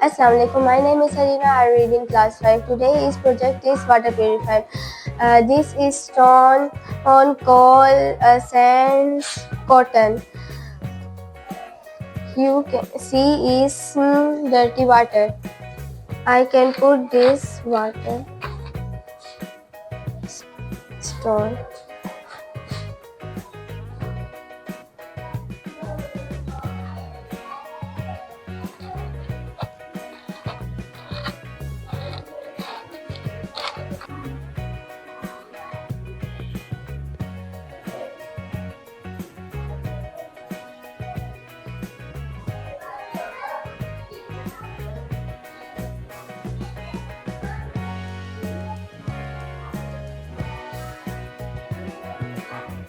Assalamu alaikum. My name is Harina. I read in class 5. Today's project is water purifier. This is stone, on coal, sand, cotton. You can see is dirty water. I can put this water stone.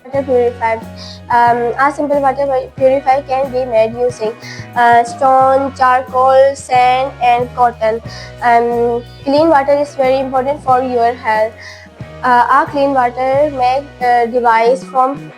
Water purifier. A simple water purifier can be made using stone, charcoal, sand, and cotton. Clean water is very important for your health. A clean water make device from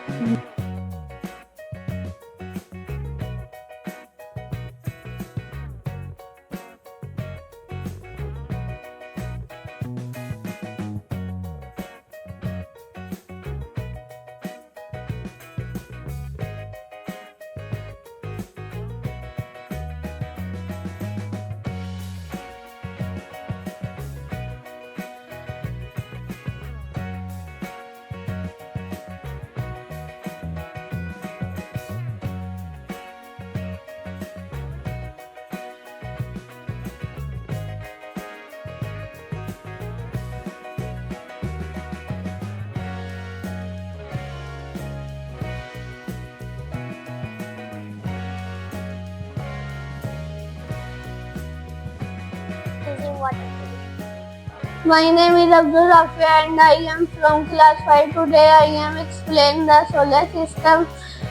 using water. My name is Abdul Rafi and I am from class 5. Today I am explaining the solar system.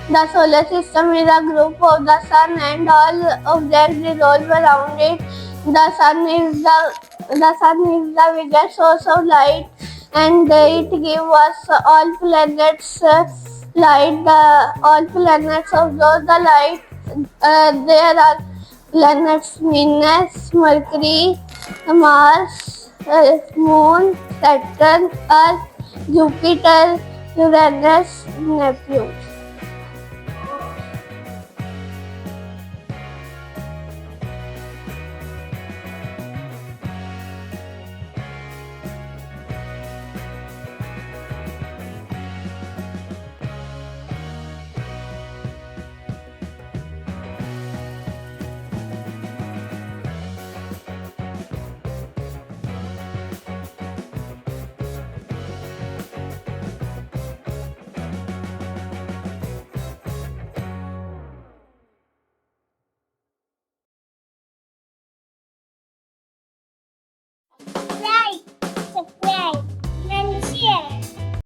The solar system is a group of the sun and all objects revolve around it. The sun is the biggest source of light and it gives us all planets light. All planets absorb the light. There are planets Venus, Mercury, Mars, Moon, Saturn, Earth, Jupiter, Uranus, Neptune.